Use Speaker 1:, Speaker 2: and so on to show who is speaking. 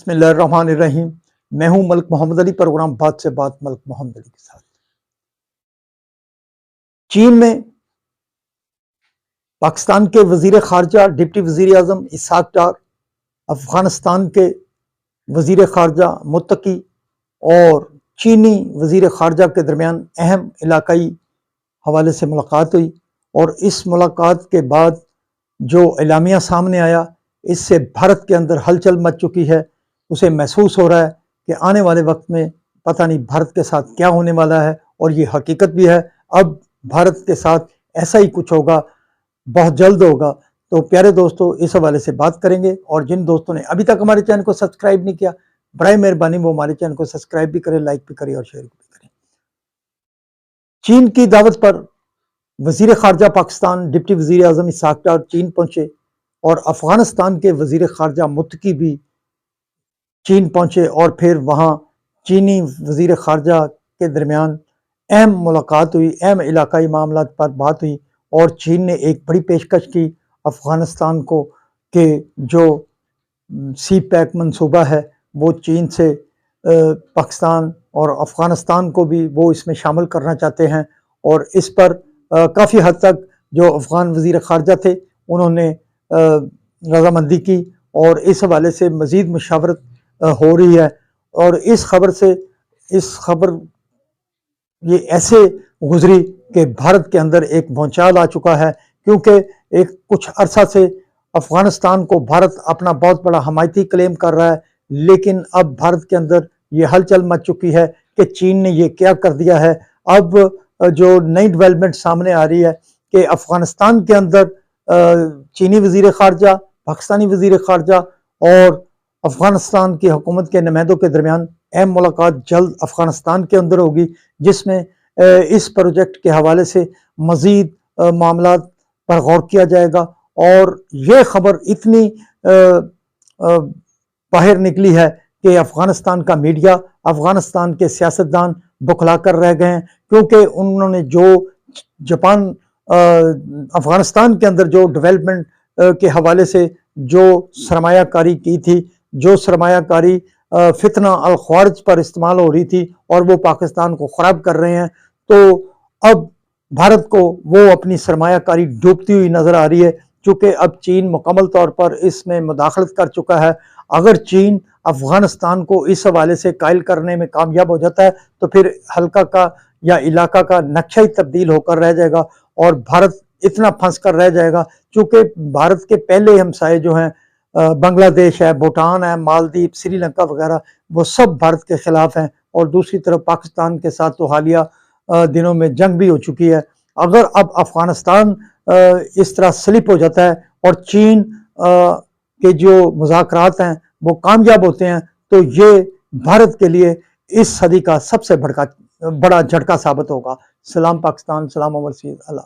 Speaker 1: बिस्मिल्लाहिर्रहमानिर्रहीम। मैं हूं मलिक मोहम्मद अली, प्रोग्राम बात से बात मलिक मोहम्मद अली के साथ। चीन में पाकिस्तान के वजीर खारजा डिप्टी वजीर आजम इसहाक डार, अफगानिस्तान के वजीर खारजा मुत्तकी और चीनी वजीर खारजा के दरमियान अहम इलाकाई हवाले से मुलाकात हुई। और इस मुलाकात के बाद जो एलामिया सामने आया, इससे भारत के अंदर हलचल मच चुकी है। उसे महसूस हो रहा है कि आने वाले वक्त में पता नहीं भारत के साथ क्या होने वाला है, और ये हकीकत भी है। अब भारत के साथ ऐसा ही कुछ होगा, बहुत जल्द होगा। तो प्यारे दोस्तों, इस हवाले से बात करेंगे। और जिन दोस्तों ने अभी तक हमारे चैनल को सब्सक्राइब नहीं किया, बराए मेहरबानी वो हमारे चैनल को सब्सक्राइब भी करें, लाइक भी करें और शेयर भी करें। चीन की दावत पर वजीर खारजा पाकिस्तान डिप्टी वजीर आजम इसहाक डार चीन पहुंचे, और अफगानिस्तान के वजीर खारजा मुत्तकी भी चीन पहुंचे, और फिर वहां चीनी वजीर खारजा के दरमियान अहम मुलाकात हुई, अहम इलाकाई मामला पर बात हुई। और चीन ने एक बड़ी पेशकश की अफगानिस्तान को कि जो सी पैक मनसूबा है वो चीन से पाकिस्तान और अफगानिस्तान को भी वो इसमें शामिल करना चाहते हैं। और इस पर काफ़ी हद तक जो अफगान वजीर खारजा थे उन्होंने रजामंदी की, और इस हवाले से मज़ीद मुशावरत हो रही है। और इस खबर ये ऐसे गुजरी कि भारत के अंदर एक भूचाल आ चुका है, क्योंकि एक कुछ अरसा से अफगानिस्तान को भारत अपना बहुत बड़ा हमायती क्लेम कर रहा है, लेकिन अब भारत के अंदर ये हलचल मच चुकी है कि चीन ने ये क्या कर दिया है। अब जो नई डेवलपमेंट सामने आ रही है कि अफगानिस्तान के अंदर चीनी वजीर खारजा, पाकिस्तानी वजीर खारजा और अफगानिस्तान की हुकूमत के नुमाइंदों के दरमियान अहम मुलाकात जल्द अफगानिस्तान के अंदर होगी, जिसमें इस प्रोजेक्ट के हवाले से मज़ीद मामला पर गौर किया जाएगा। और ये खबर इतनी बाहर निकली है कि अफगानिस्तान का मीडिया, अफगानिस्तान के सियासतदान बुखला कर रह गए हैं, क्योंकि उन्होंने जो जापान अफगानिस्तान के अंदर जो डेवलपमेंट के हवाले से जो सरमायाकारी की थी, जो सरमायाकारी फितना अल ख्वारिज पर इस्तेमाल हो रही थी, और वो पाकिस्तान को ख़राब कर रहे हैं। तो अब भारत को वो अपनी सरमायाकारी डूबती हुई नज़र आ रही है, चूँकि अब चीन मुकम्मल तौर पर इसमें मुदाखलत कर चुका है। अगर चीन अफगानिस्तान को इस हवाले से कायल करने में कामयाब हो जाता है तो फिर हल्का का या इलाका का नक्शा ही तब्दील होकर रह जाएगा, और भारत इतना फंस कर रह जाएगा। चूँकि भारत के पहले हमसाए जो हैं, बांग्लादेश है, भूटान है, मालदीव, श्रीलंका वगैरह, वो सब भारत के खिलाफ हैं। और दूसरी तरफ पाकिस्तान के साथ तो हालिया दिनों में जंग भी हो चुकी है। अगर अब अफगानिस्तान इस तरह स्लिप हो जाता है और चीन के जो मुज़ाकरात हैं वो कामयाब होते हैं, तो ये भारत के लिए इस सदी का सबसे बड़ा झटका साबित होगा। सलाम पाकिस्तान, सलाम ओवरसीज़, अल्लाह।